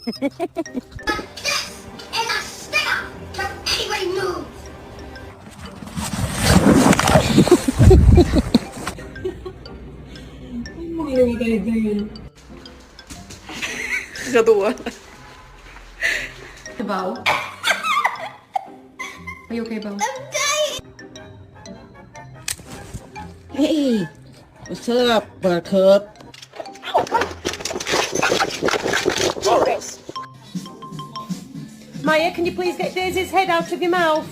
And a sticker for anybody moves. Kedua. Bo. Are you okay, Bo? Hey, what's up, Buttercup? Maya, can you please get Daisy's head out of your mouth?